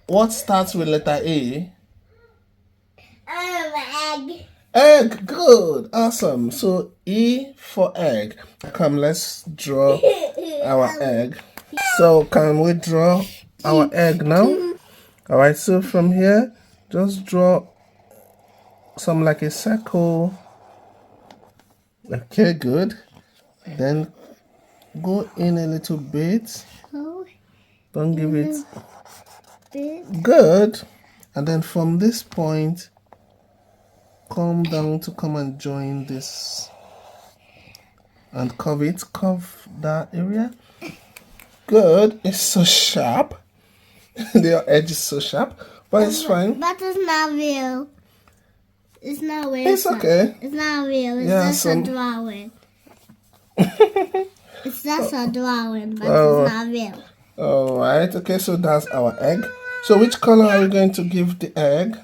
what starts with letter A? Egg. Egg, good, awesome. So E for egg. Come, let's draw our egg. So can we draw our egg now? All right, so from here, just draw some like a circle. Okay, good. Then go in a little bit. Don't give it. Good. And then from this point, come down to come and join this and curve it. Curve that area. Good. It's so sharp. The edge is so sharp, but it's fine. But it's not real. It's not real. It's okay. It's not real. It's Yeah, just a drawing. It's just a drawing, but it's not real. All right. Okay, so that's our egg. So which color are we going to give the egg?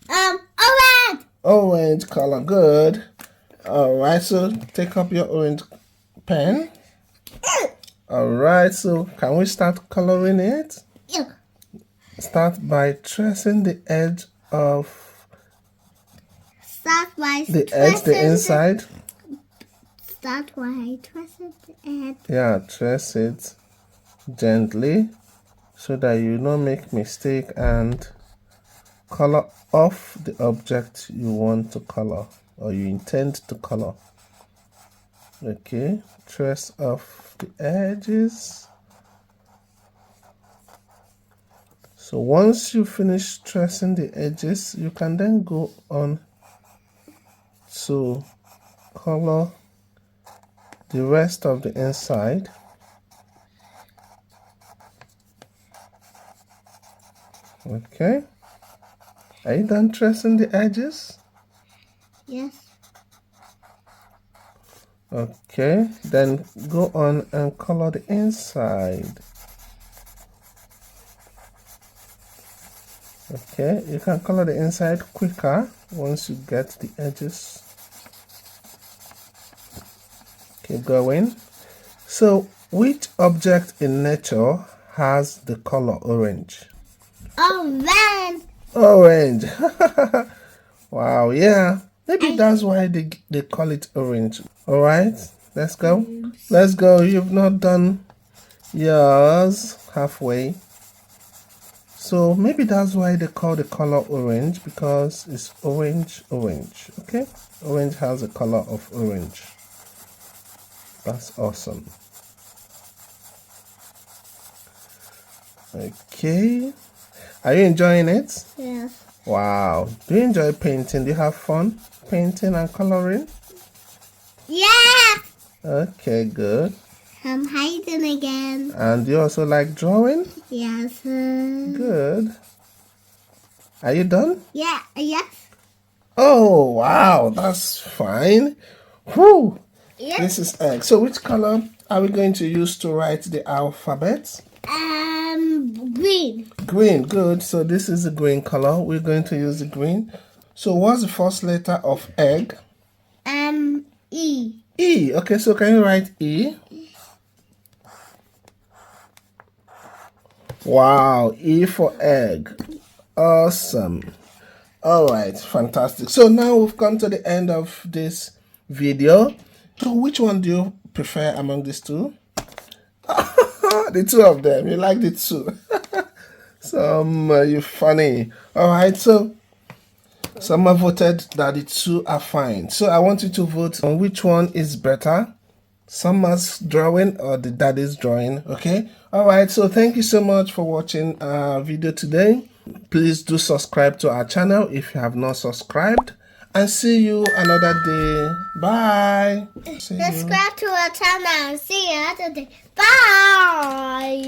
Orange. Orange color. Good. All right. So take up your orange pen. All right. So can we start coloring it? Yeah. Start by tracing the edge of the inside. Start by tracing the edge. Yeah, trace it gently so that you don't make mistake and color off the object you want to color or you intend to color. Okay, trace off the edges. So once you finish tracing the edges, you can then go on to color the rest of the inside. Okay. Are you done tracing the edges? Yes. Okay. Then go on and color the inside. Okay. You can color the inside quicker once you get the edges. Keep going. So, which object in nature has the color orange? Orange. Orange. Wow, yeah. Maybe that's why they call it orange. All right, let's go. Let's go. You've not done yours halfway. So maybe that's why they call the color orange, because it's orange. Okay, orange has a color of orange. That's awesome. Okay, are you enjoying it? Yes. Wow. Do you enjoy painting? Do you have fun painting and coloring? Yeah. Okay, good. I'm hiding again. And you also like drawing? Yes. Good. Are you done? Yeah. Yes. Oh, wow. That's fine. Whew. Yes. This is egg. So which color are we going to use to write the alphabet? Green. Green. Good. So this is the green color. We're going to use the green. So what's the first letter of egg? E. E. Okay, so can you write E? Wow, E for egg. Awesome. All right, fantastic. So now we've come to the end of this video. So which one do you prefer among these two? The two of them. You like the two. You're funny. All right, so some have voted that the two are fine. So I want you to vote on which one is better. Summer's drawing or the daddy's drawing. Okay. All right. So thank you so much for watching our video today. Please do subscribe to our channel if you have not subscribed. And see you another day. Bye. Subscribe to our channel and see you another day. Bye.